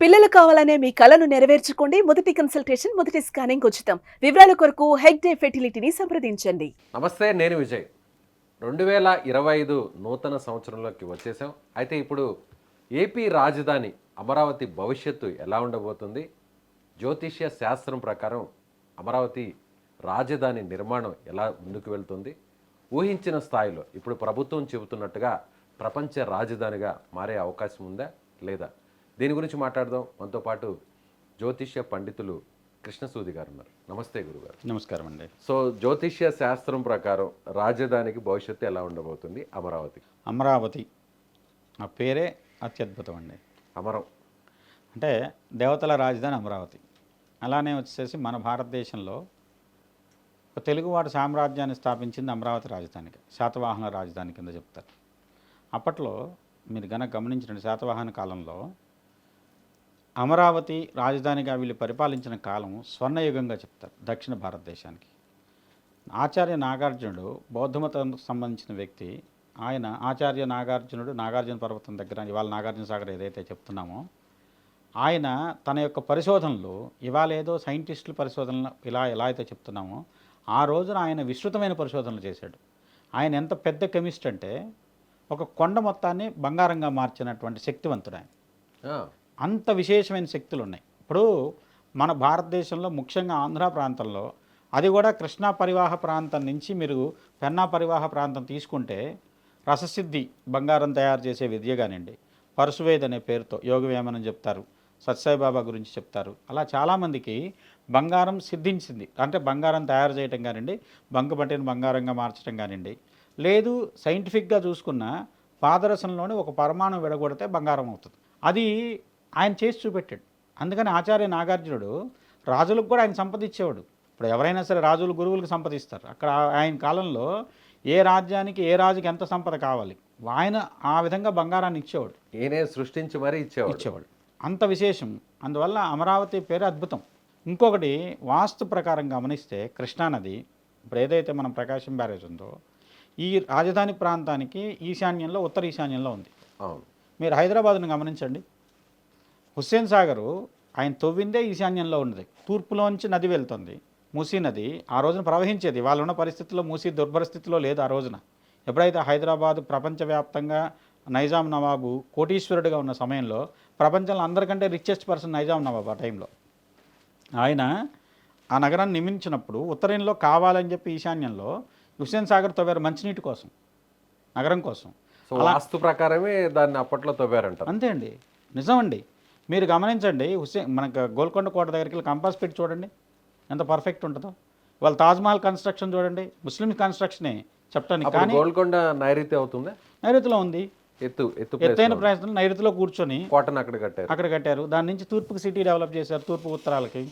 పిల్లలు కావాలనే మీ కలను నెరవేర్చుకోండి. మొదటి కన్సల్టేషన్, మొదటి స్కానింగ్ ఉచితం. వివరాల కొరకు హెగ్డే ఫెర్టిలిటీని సంప్రదించండి. నమస్తే, నేను విజయ్. 2025 నూతన సంవత్సరంలోకి వచ్చేసాం. అయితే ఇప్పుడు ఏపీ రాజధాని అమరావతి భవిష్యత్తు ఎలా ఉండబోతుంది? జ్యోతిష్య శాస్త్రం ప్రకారం అమరావతి రాజధాని నిర్మాణం ఎలా ముందుకు వెళ్తుంది? ఊహించిన స్థాయిలో ఇప్పుడు ప్రభుత్వం చెబుతున్నట్టుగా ప్రపంచ రాజధానిగా మారే అవకాశం ఉందా లేదా? దీని గురించి మాట్లాడదాం. మనతో పాటు జ్యోతిష్య పండితులు కృష్ణసూది గారు ఉన్నారు. నమస్తే గురుగారు. నమస్కారం అండి. సో జ్యోతిష్య శాస్త్రం ప్రకారం రాజధానికి భవిష్యత్తు ఎలా ఉండబోతుంది? అమరావతి. అమరావతి ఆ పేరే అత్యద్భుతం అండి. అమరం అంటే దేవతల రాజధాని అమరావతి. అలానే వచ్చేసి మన భారతదేశంలో ఒక తెలుగువాడు సామ్రాజ్యాన్ని స్థాపించింది అమరావతి రాజధానికి, శాతవాహన రాజధాని కింద చెప్తారు. అప్పట్లో మీరు గనక గమనించిన శాతవాహన కాలంలో అమరావతి రాజధానిగా వీళ్ళు పరిపాలించిన కాలం స్వర్ణయుగంగా చెప్తారు దక్షిణ భారతదేశానికి. ఆచార్య నాగార్జునుడు బౌద్ధమతానికి సంబంధించిన వ్యక్తి. ఆయన ఆచార్య నాగార్జునుడు నాగార్జున పర్వతం దగ్గర, ఇవాళ నాగార్జున సాగర్ ఏదైతే చెప్తున్నామో, ఆయన తన యొక్క పరిశోధనలు ఇవాళ ఏదో సైంటిస్టుల పరిశోధనలు ఎలా అయితే చెప్తున్నామో, ఆ రోజున ఆయన విస్తృతమైన పరిశోధనలు చేశాడు. ఆయన ఎంత పెద్ద కెమిస్ట్ అంటే ఒక కొండ మొత్తాన్ని బంగారంగా మార్చినటువంటి శక్తివంతుడు ఆయన. అంత విశేషమైన శక్తులు ఉన్నాయి. ఇప్పుడు మన భారతదేశంలో ముఖ్యంగా ఆంధ్ర ప్రాంతంలో, అది కూడా కృష్ణా పరివాహ ప్రాంతం నుంచి మీరు పెన్నా పరివాహ ప్రాంతం తీసుకుంటే రససిద్ధి బంగారం తయారు చేసే విద్య కానివ్వండి, పరశువేద్ అనే పేరుతో యోగవేమనం చెప్తారు, సత్సాయిబాబా గురించి చెప్తారు. అలా చాలామందికి బంగారం సిద్ధించింది. అంటే బంగారం తయారు చేయటం కానివ్వండి, బంకమట్టిని బంగారంగా మార్చడం కానివ్వండి, లేదు సైంటిఫిక్గా చూసుకున్న పాదరసంలోని ఒక పరమాణు విడగొడితే బంగారం అవుతుంది. అది ఆయన చేసి చూపెట్టాడు. అందుకని ఆచార్య నాగార్జునుడు రాజులకు కూడా ఆయన సంపద ఇచ్చేవాడు. ఇప్పుడు ఎవరైనా సరే రాజులు గురువులకు సంపదిస్తారు. అక్కడ ఆయన కాలంలో ఏ రాజ్యానికి ఏ రాజుకి ఎంత సంపద కావాలి, ఆయన ఆ విధంగా బంగారాన్ని ఇచ్చేవాడు. ఈయనే సృష్టించి మరీ ఇచ్చేవాడు. అంత విశేషం. అందువల్ల అమరావతి పేరు అద్భుతం. ఇంకొకటి వాస్తు ప్రకారం గమనిస్తే కృష్ణానది ఇప్పుడు ఏదైతే మనం ప్రకాశం బ్యారేజ్ ఉందో, ఈ రాజధాని ప్రాంతానికి ఈశాన్యంలో, ఉత్తర ఈశాన్యంలో ఉంది. అవును. మీరు హైదరాబాద్ను గమనించండి. హుస్సేన్ సాగరు ఆయన తవ్విందే ఈశాన్యంలో ఉన్నది. తూర్పులోంచి నది వెళ్తుంది, మూసీ నది. ఆ రోజున ప్రవహించేది. వాళ్ళు ఉన్న పరిస్థితుల్లో మూసీ దుర్భరస్థితిలో లేదు ఆ రోజున. ఎప్పుడైతే హైదరాబాద్ ప్రపంచవ్యాప్తంగా నైజాం నవాబు కోటీశ్వరుడిగా ఉన్న సమయంలో, ప్రపంచంలో అందరికంటే రిచెస్ట్ పర్సన్ నైజాం నవాబు ఆ టైంలో, ఆయన ఆ నగరాన్ని నిర్మించినప్పుడు ఉత్తరంలో కావాలని చెప్పి ఈశాన్యంలో హుస్సేన్ సాగర్ తవ్వారు మంచినీటి కోసం, నగరం కోసం. సో వాస్తు ప్రకారమే దాన్ని అప్పట్లో తవ్వారంట. అంతే అండి, నిజమండి. మీరు గమనించండి, మనకు గోల్కొండ కోట దగ్గరికి వెళ్ళి కంపాస్ పెట్టి చూడండి ఎంత పర్ఫెక్ట్ ఉంటుందో. వాళ్ళ తాజ్మహల్ కన్స్ట్రక్షన్ చూడండి, ముస్లిం కన్స్ట్రక్షనే చెప్పడానికి. కానీ గోల్కొండ నైరుతి అవుతుంది, నైరుతిలో ఉంది. ఎత్తైన ప్రయత్నం నైరుతిలో కూర్చొని కోటను అక్కడ కట్టారు. దాని నుంచి తూర్పుకి సిటీ డెవలప్ చేశారు. తూర్పు ఉత్తరాలకి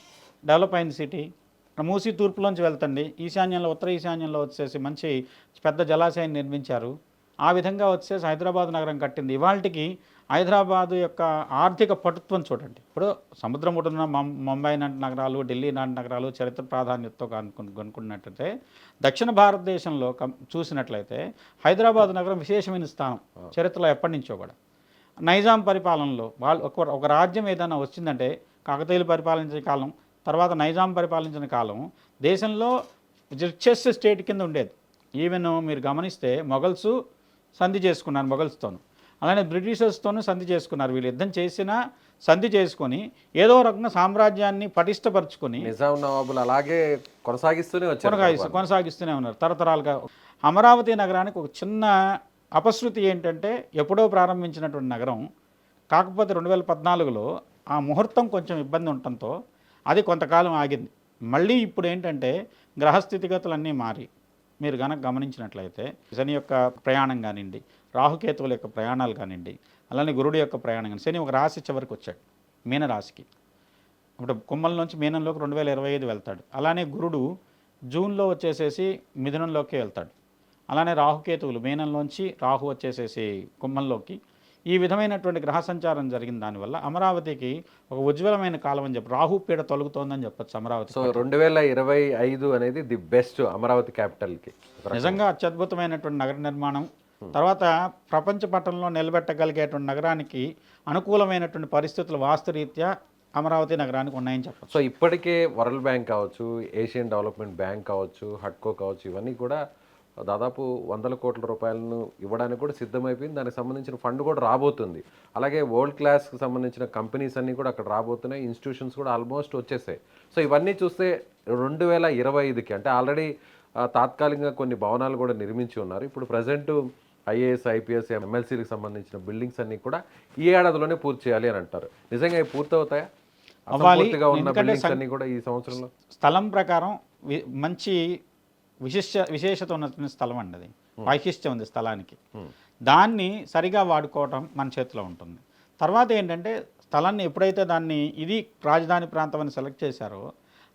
డెవలప్ అయింది సిటీ. మూసీ తూర్పులోంచి వెళ్తండి, ఈశాన్యంలో, ఉత్తర ఈశాన్యంలో వచ్చేసి మంచి పెద్ద జలాశయాన్ని నిర్మించారు. ఆ విధంగా వచ్చేసి హైదరాబాద్ నగరం కట్టింది. ఇవాళకి హైదరాబాద్ యొక్క ఆర్థిక పటుత్వం చూడండి. ఇప్పుడు సముద్రం ఒడ్డున ముంబై లాంటి నగరాలు, ఢిల్లీ లాంటి నగరాలు చరిత్ర ప్రాధాన్యతతో కనుక్కున్నట్టయితే, దక్షిణ భారతదేశంలో చూసినట్లయితే హైదరాబాద్ నగరం విశేషమైన స్థానం చరిత్రలో ఎప్పటి నుంచో కూడా. నైజాం పరిపాలనలో వాళ్ళు ఒక రాజ్యం ఏదైనా వచ్చిందంటే, కాకతీయులు పరిపాలించిన కాలం తర్వాత నైజాం పరిపాలించిన కాలం దేశంలో రిచెస్ట్ స్టేట్ కింద ఉండేది. ఈవెన్ మీరు గమనిస్తే మొఘల్స్ సంధి చేసుకున్నారు మొఘల్స్తోను, అలానే బ్రిటిషర్స్తోనూ సంధి చేసుకున్నారు. వీళ్ళు యుద్ధం చేసినా సంధి చేసుకొని ఏదో రకంగా సామ్రాజ్యాన్ని పటిష్టపరుచుకొని నిజాం నవాబులు అలాగే కొనసాగిస్తూనే ఉన్నారు తరతరాలుగా. అమరావతి నగరానికి ఒక చిన్న అపశృతి ఏంటంటే, ఎప్పుడో ప్రారంభించినటువంటి నగరం, కాకపోతే 2014లో ఆ ముహూర్తం కొంచెం ఇబ్బంది ఉండటంతో అది కొంతకాలం ఆగింది. మళ్ళీ ఇప్పుడు ఏంటంటే గ్రహస్థితిగతులన్నీ మారి మీరు కనుక గమనించినట్లయితే శని యొక్క ప్రయాణం కానివ్వండి, రాహుకేతువుల యొక్క ప్రయాణాలు కానివ్వండి, అలానే గురుడు యొక్క ప్రయాణం కానీ, శని ఒక రాశి చివరికి వచ్చాడు, మీనరాశికి. ఇప్పుడు కుంభం నుంచి మీనంలోకి 2025 వెళ్తాడు. అలానే గురుడు జూన్లో వచ్చేసేసి మిథునంలోకి వెళ్తాడు. అలానే రాహుకేతువులు మీనంలోంచి రాహు వచ్చేసేసి కుంభంలోకి. ఈ విధమైనటువంటి గ్రహ సంచారం జరిగిన దానివల్ల అమరావతికి ఒక ఉజ్వలమైన కాలం అని చెప్పి, రాహు పీడ తొలగుతోందని చెప్పొచ్చు అమరావతి. సో 2025 అనేది ది బెస్ట్ అమరావతి క్యాపిటల్కి. నిజంగా అత్యద్భుతమైనటువంటి నగర నిర్మాణం. తర్వాత ప్రపంచ పట్టణంలో నిలబెట్టగలిగేటువంటి నగరానికి అనుకూలమైనటువంటి పరిస్థితులు వాస్తురీత్యా అమరావతి నగరానికి ఉన్నాయని చెప్పచ్చు. సో ఇప్పటికే వరల్డ్ బ్యాంక్ కావచ్చు, ఏషియన్ డెవలప్మెంట్ బ్యాంక్ కావచ్చు, హడ్కో కావచ్చు, ఇవన్నీ కూడా దాదాపు 100 కోట్ల రూపాయలను ఇవ్వడానికి కూడా సిద్ధమైపోయింది. దానికి సంబంధించిన ఫండ్ కూడా రాబోతుంది. అలాగే వరల్డ్ క్లాస్కి సంబంధించిన కంపెనీస్ అన్నీ కూడా అక్కడ రాబోతున్నాయి. ఇన్స్టిట్యూషన్స్ కూడా ఆల్మోస్ట్ వచ్చేసాయి. సో ఇవన్నీ చూస్తే 2025కి అంటే ఆల్రెడీ తాత్కాలికంగా కొన్ని భవనాలు కూడా నిర్మించి ఉన్నారు. ఇప్పుడు ప్రజెంట్ ఐఏఎస్, ఐపీఎస్, ఎమ్మెల్సీలకు సంబంధించిన బిల్డింగ్స్ అన్నీ కూడా ఈ ఏడాదిలోనే పూర్తి చేయాలి అని అంటారు. నిజంగా ఇవి పూర్తవుతాయా? పూర్తిగా ఉన్న బిల్డింగ్స్ అన్నీ కూడా ఈ సంవత్సరంలో స్థలం ప్రకారం మంచి విశేషత ఉన్నటువంటి స్థలం అండి. అది వైశిష్ట్యం ఉంది స్థలానికి. దాన్ని సరిగా వాడుకోవటం మన చేతిలో ఉంటుంది. తర్వాత ఏంటంటే స్థలాన్ని ఎప్పుడైతే దాన్ని ఇది రాజధాని ప్రాంతం అని సెలెక్ట్ చేశారో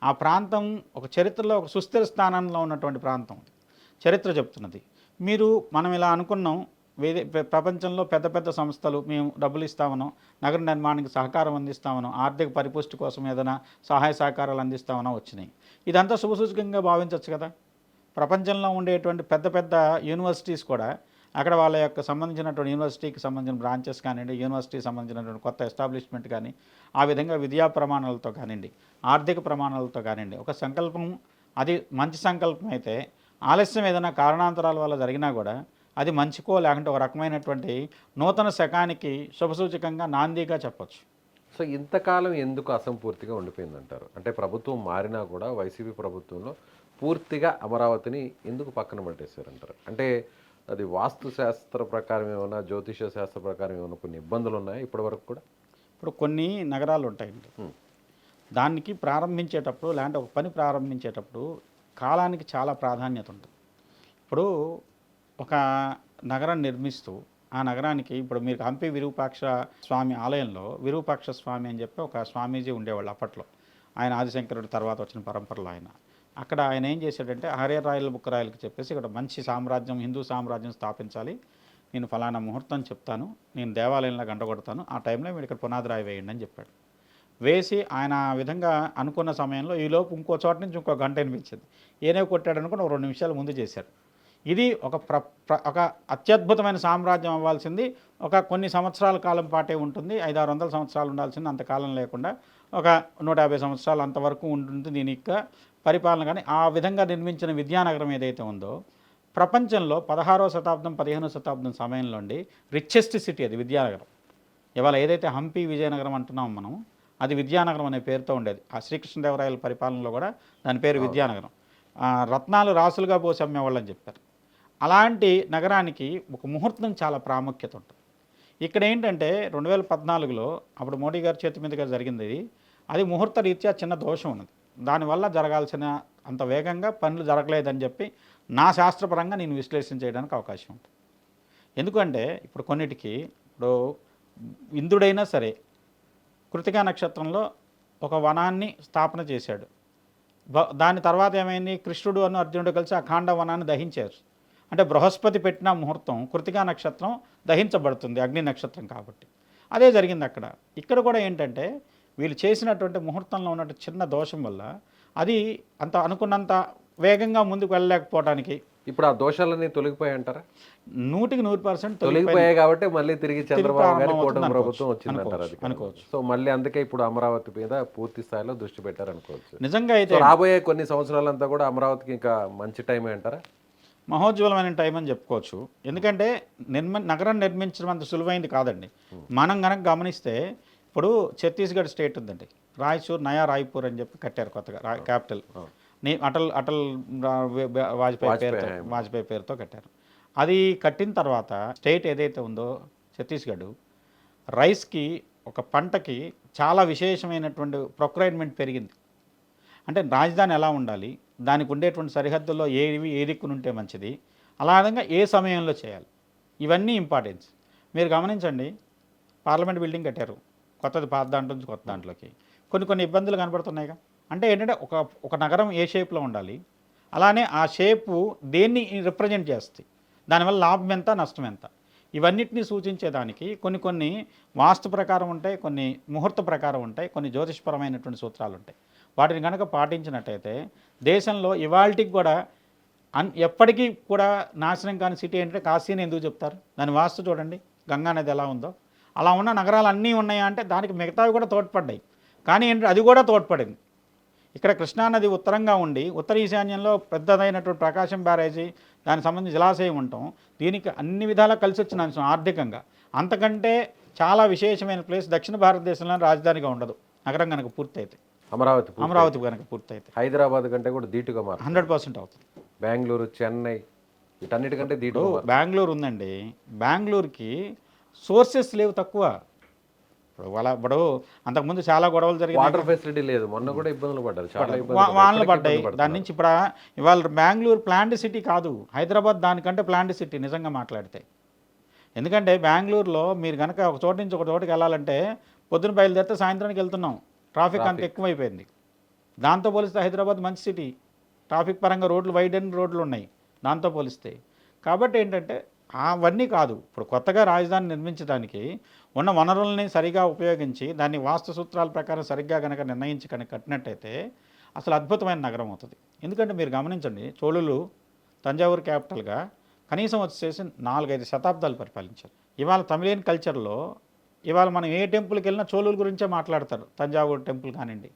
ఆ ప్రాంతం ఒక చరిత్రలో ఒక సుస్థిర స్థానంలో ఉన్నటువంటి ప్రాంతం. చరిత్ర చెప్తున్నది. మనం ఇలా అనుకున్నాం, ప్రపంచంలో పెద్ద పెద్ద సంస్థలు మేము డబ్బులు ఇస్తామనో, నగర నిర్మాణానికి సహకారం అందిస్తామనో, ఆర్థిక పరిపుష్టి కోసం ఏదైనా సహాయ సహకారాలు అందిస్తామనో వచ్చినాయి. ఇదంతా శుభసూచకంగా భావించవచ్చు కదా. ప్రపంచంలో ఉండేటువంటి పెద్ద పెద్ద యూనివర్సిటీస్ కూడా అక్కడ వాళ్ళ యొక్క సంబంధించినటువంటి యూనివర్సిటీకి సంబంధించిన బ్రాంచెస్ కానివ్వండి, యూనివర్సిటీకి సంబంధించినటువంటి కొత్త ఎస్టాబ్లిష్మెంట్ కానీ, ఆ విధంగా విద్యా ప్రమాణాలతో కానివ్వండి, ఆర్థిక ప్రమాణాలతో కానివ్వండి, ఒక సంకల్పం అది మంచి సంకల్పం అయితే ఆలస్యం ఏదైనా కారణాంతరాల వల్ల జరిగినా కూడా అది మంచికో లేకుంటే ఒక రకమైనటువంటి నూతన శకానికి శుభసూచకంగా నాందిగా చెప్పచ్చు. సో ఇంతకాలం ఎందుకు అసంపూర్తిగా ఉండిపోయిందంటారు? అంటే ప్రభుత్వం మారినా కూడా వైసీపీ ప్రభుత్వంలో పూర్తిగా అమరావతిని ఎందుకు పక్కన పట్టేశారంటారు? అంటే అది వాస్తు శాస్త్ర ప్రకారం ఏమైనా, జ్యోతిష శాస్త్ర ప్రకారం ఏమైనా కొన్ని ఇబ్బందులు ఉన్నాయా ఇప్పటి వరకు కూడా? ఇప్పుడు కొన్ని నగరాలు ఉంటాయండి, దానికి ప్రారంభించేటప్పుడు లేదంటే ఒక పని ప్రారంభించేటప్పుడు కాలానికి చాలా ప్రాధాన్యత ఉంటుంది. ఇప్పుడు ఒక నగరం నిర్మిస్తూ ఆ నగరానికి ఇప్పుడు మీరు హంపి విరూపాక్ష స్వామి ఆలయంలో విరూపాక్ష స్వామి అని చెప్పి ఒక స్వామీజీ ఉండేవాళ్ళు అప్పట్లో. ఆయన ఆదిశంకరుడు తర్వాత వచ్చిన పరంపరలో అక్కడ ఆయన ఏం చేశాడంటే హరియరాయల బుక్కరాయలకి చెప్పేసి ఇక్కడ మంచి సామ్రాజ్యం, హిందూ సామ్రాజ్యం స్థాపించాలి, నేను ఫలానా ముహూర్తం చెప్తాను, నేను దేవాలయంలో గంట కొడతాను, ఆ టైంలో మీరు ఇక్కడ పునాది రాయి వేయండి అని చెప్పాడు. వేసి ఆయన ఆ విధంగా అనుకున్న సమయంలో ఈలోపు ఇంకో చోట నుంచి ఇంకో గంట అనిపించింది. ఏనే కొట్టాడు అనుకుని ఒక 2 నిమిషాల ముందు చేశాడు. ఇది ఒక అత్యద్భుతమైన సామ్రాజ్యం అవ్వాల్సింది ఒక కొన్ని సంవత్సరాల కాలం పాటే ఉంటుంది. 500-600 సంవత్సరాలు ఉండాల్సింది, అంతకాలం లేకుండా ఒక 150 సంవత్సరాలు అంతవరకు ఉంటుంది దీని యొక్క పరిపాలన. కానీ ఆ విధంగా నిర్మించిన విద్యానగరం ఏదైతే ఉందో ప్రపంచంలో 16వ శతాబ్దం 15వ శతాబ్దం సమయంలో రిచెస్ట్ సిటీ అది విద్యానగరం. ఇవాళ ఏదైతే హంపి విజయనగరం అంటున్నాం మనం, అది విద్యానగరం అనే పేరుతో ఉండేది. ఆ శ్రీకృష్ణదేవరాయల పరిపాలనలో కూడా దాని పేరు విద్యానగరం. రత్నాలు రాసులుగా పోసి అమ్మేవాళ్ళని చెప్పారు. అలాంటి నగరానికి ఒక ముహూర్తం చాలా ప్రాముఖ్యత ఉంటుంది. ఇక్కడ ఏంటంటే 2014లో అప్పుడు మోడీ గారి చేతి మీదుగా జరిగింది. అది ముహూర్త రీత్యా చిన్న దోషం ఉన్నది. దానివల్ల జరగాల్సిన అంత వేగంగా పనులు జరగలేదని చెప్పి నా శాస్త్రపరంగా నేను విశ్లేషణ చేయడానికి అవకాశం ఉంటుంది. ఎందుకంటే ఇప్పుడు కొన్నిటికి ఇప్పుడు ఇంద్రుడైనా సరే కృతికా నక్షత్రంలో ఒక వనాన్ని స్థాపన చేశాడు. దాని తర్వాత ఏమైంది, కృష్ణుడు అను అర్జునుడు కలిసి అఖాండ వనాన్ని దహించారు. అంటే బృహస్పతి పెట్టిన ముహూర్తం కృతికా నక్షత్రం దహించబడుతుంది, అగ్ని నక్షత్రం కాబట్టి. అదే జరిగింది అక్కడ. ఇక్కడ కూడా ఏంటంటే వీళ్ళు చేసినటువంటి ముహూర్తంలో ఉన్నట్టు చిన్న దోషం వల్ల అది అంత అనుకున్నంత వేగంగా ముందుకు వెళ్ళలేకపోవడానికి ఇప్పుడు ఆ దోషాలన్నీ తొలగిపోయాయి అంటారా? 100% తొలగిపోయాయి కాబట్టి మళ్ళీ తిరిగి చంద్రబాబు గారి కూటమి ప్రభుత్వం వచ్చిందంటారు అది అనుకోవచ్చు. సో మళ్ళీ అందుకే ఇప్పుడు అమరావతి మీద పూర్తి స్థాయిలో దృష్టి పెట్టారు అనుకోవచ్చు. నిజంగా అయితే రాబోయే కొన్ని సంవత్సరాలంతా కూడా అమరావతికి ఇంకా మంచి టైమే అంటారా? మహోజ్వలమైన టైం అని చెప్పుకోవచ్చు. ఎందుకంటే నగరం నిర్మించడం అంత సులువైంది కాదండి. మనం కనుక గమనిస్తే ఇప్పుడు ఛత్తీస్గఢ్ స్టేట్ ఉందండి, రాయచూర్ నయా రాయ్పూర్ అని చెప్పి కట్టారు కొత్తగా క్యాపిటల్. అటల్ వాజ్పేయి పేరుతో కట్టారు. అది కట్టిన తర్వాత స్టేట్ ఏదైతే ఉందో ఛత్తీస్గఢ్, రైస్కి ఒక పంటకి చాలా విశేషమైనటువంటి ప్రొక్రైన్మెంట్ పెరిగింది. అంటే రాజధాని ఎలా ఉండాలి, దానికి ఉండేటువంటి సరిహద్దుల్లో ఏ దిక్కునుంటే మంచిది, అలా విధంగా ఏ సమయంలో చేయాలి, ఇవన్నీ ఇంపార్టెన్స్. మీరు గమనించండి, పార్లమెంట్ బిల్డింగ్ కట్టారు, కొత్తది పాత దాంట్లో నుంచి కొత్త దాంట్లోకి కొన్ని ఇబ్బందులు కనబడుతున్నాయిగా. అంటే ఏంటంటే ఒక నగరం ఏ షేప్లో ఉండాలి, అలానే ఆ షేపు దేన్ని రిప్రజెంట్ చేస్తుంది, దానివల్ల లాభం ఎంత నష్టం ఎంత, ఇవన్నిటిని సూచించేదానికి కొన్ని వాస్తు ప్రకారం ఉంటాయి, కొన్ని ముహూర్త ప్రకారం ఉంటాయి, కొన్ని జ్యోతిషపరమైనటువంటి సూత్రాలు ఉంటాయి. వాటిని కనుక పాటించినట్టయితే దేశంలో ఇవాళకి కూడా ఎప్పటికీ కూడా నాశనం కాని సిటీ ఏంటంటే కాశీ అని ఎందుకు చెప్తారు? దాని వాస్తు చూడండి, గంగా నది ఎలా ఉందో. అలా ఉన్న నగరాలు అన్నీ ఉన్నాయా అంటే దానికి మిగతావి కూడా తోడ్పడ్డాయి. కానీ ఏంటంటే అది కూడా తోడ్పడింది. ఇక్కడ కృష్ణానది ఉత్తరంగా ఉండి ఉత్తర ఈశాన్యంలో పెద్దదైనటువంటి ప్రకాశం బ్యారేజీ, దానికి సంబంధించి జలాశయం ఉండటం దీనికి అన్ని విధాలా కలిసి వచ్చిన అంశం ఆర్థికంగా. అంతకంటే చాలా విశేషమైన ప్లేస్ దక్షిణ భారతదేశంలో రాజధానిగా ఉండదు నగరం కనుక పూర్తయితే. అమరావతి కనుక పూర్తయితే హైదరాబాద్ కంటే కూడా ధీటుగా మారు 100% అవుతుంది. బెంగళూరు, చెన్నై వీటన్నిటికంటే ధీటుగా బెంగళూరు ఉందండి, బెంగళూరుకి సోర్సెస్ లేవు తక్కువ. ఇప్పుడు అంతకుముందు చాలా గొడవలు జరిగాయి, వాటర్ ఫెసిలిటీ లేదు, మొన్న కూడా ఇబ్బందులు పడ్డారు, చాలా వానలు పడ్డాయి. దాని నుంచి ఇప్పుడు ఇవాళ బెంగళూరు ప్లాంట్ సిటీ కాదు, హైదరాబాద్ దానికంటే ప్లాంట్ సిటీ నిజంగా మాట్లాడితే. ఎందుకంటే బెంగళూరులో మీరు కనుక ఒక చోటు నుంచి ఒక చోటుకి వెళ్ళాలంటే పొద్దున బయలుదేరితే సాయంత్రానికి వెళ్తున్నాం, ట్రాఫిక్ అంత ఎక్కువైపోయింది. దాంతో పోలిస్తే హైదరాబాద్ మంచి సిటీ, ట్రాఫిక్ పరంగా రోడ్లు వైడ్ అండ్ రోడ్లు ఉన్నాయి దాంతో పోలిస్తే. కాబట్టి ఏంటంటే అవన్నీ కాదు, ఇప్పుడు కొత్తగా రాజధాని నిర్మించడానికి ఉన్న వనరుల్ని సరిగా ఉపయోగించి దాన్ని వాస్తు సూత్రాల ప్రకారం సరిగ్గా కనుక నిర్ణయించి కనుక కట్టినట్టయితే అసలు అద్భుతమైన నగరం అవుతుంది. ఎందుకంటే మీరు గమనించండి, చోళులు తంజావూరు క్యాపిటల్గా కనీసం వచ్చేసి 4-5 శతాబ్దాలు పరిపాలించారు. ఇవాళ తమిళియన్ కల్చర్లో ఇవాళ మనం ఏ టెంపుల్కి వెళ్ళినా చోళుల గురించే మాట్లాడతారు. తంజావూరు టెంపుల్ కానివ్వండి,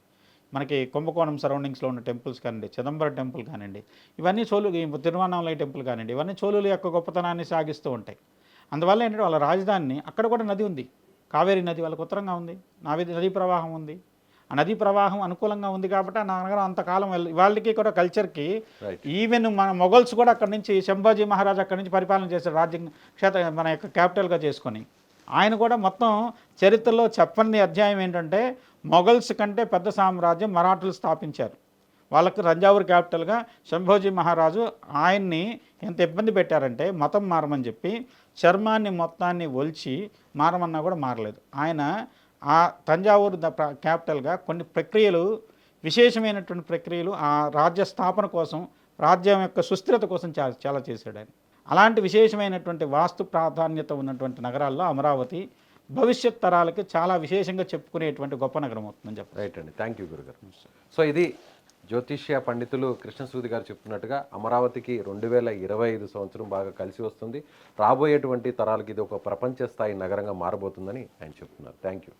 మనకి కుంభకోణం సరౌండింగ్స్లో ఉన్న టెంపుల్స్ కానివ్వండి, చిదంబరం టెంపుల్ కానివ్వండి, ఇవన్నీ చోళులు, తిరువన్నామలై టెంపుల్ కానివ్వండి, ఇవన్నీ చోళుల యొక్క గొప్పతనాన్ని సాగిస్తూ ఉంటాయి. అందువల్ల ఏంటంటే వాళ్ళ రాజధానిని అక్కడ కూడా నది ఉంది, కావేరీ నది వాళ్ళకు ఉత్తరంగా ఉంది, నదీ ప్రవాహం ఉంది. ఆ నదీ ప్రవాహం అనుకూలంగా ఉంది కాబట్టి ఆ నగరం అంతకాలం వాళ్ళకి కూడా కల్చర్కి ఈవెన్ మన మొఘల్స్ కూడా అక్కడి నుంచి సంభాజీ మహారాజ్ అక్కడి నుంచి పరిపాలన చేశారు, రాజ్యం మన యొక్క క్యాపిటల్గా చేసుకొని. ఆయన కూడా మొత్తం చరిత్రలో చెప్పని అధ్యాయం ఏంటంటే మొఘల్స్ కంటే పెద్ద సామ్రాజ్యం మరాఠులు స్థాపించారు. వాళ్ళకి తంజావూరు క్యాపిటల్గా సంభాజీ మహారాజు ఆయన్ని ఎంత ఇబ్బంది పెట్టారంటే మతం మారమని చెప్పి చర్మాన్ని మొత్తాన్ని ఒలిచి మారమన్నా కూడా మారలేదు. ఆయన ఆ తంజావూరు క్యాపిటల్గా కొన్ని ప్రక్రియలు, విశేషమైనటువంటి ప్రక్రియలు ఆ రాజ్య స్థాపన కోసం, రాజ్యం యొక్క సుస్థిరత కోసం చాలా చేశాడు ఆయన. అలాంటి విశేషమైనటువంటి వాస్తు ప్రాధాన్యత ఉన్నటువంటి నగరాల్లో అమరావతి భవిష్యత్ తరాలకి చాలా విశేషంగా చెప్పుకునేటువంటి గొప్ప నగరం అవుతుందని చెప్పారు. రైట్ అండి, థ్యాంక్ యూ గురుగారు. సో ఇది జ్యోతిష్య పండితులు కృష్ణసూది గారు చెప్తున్నట్టుగా అమరావతికి 2025 సంవత్సరం బాగా కలిసి వస్తుంది. రాబోయేటువంటి తరాలకి ఇది ఒక ప్రపంచ స్థాయి నగరంగా మారబోతుందని ఆయన చెప్తున్నారు. Thank you.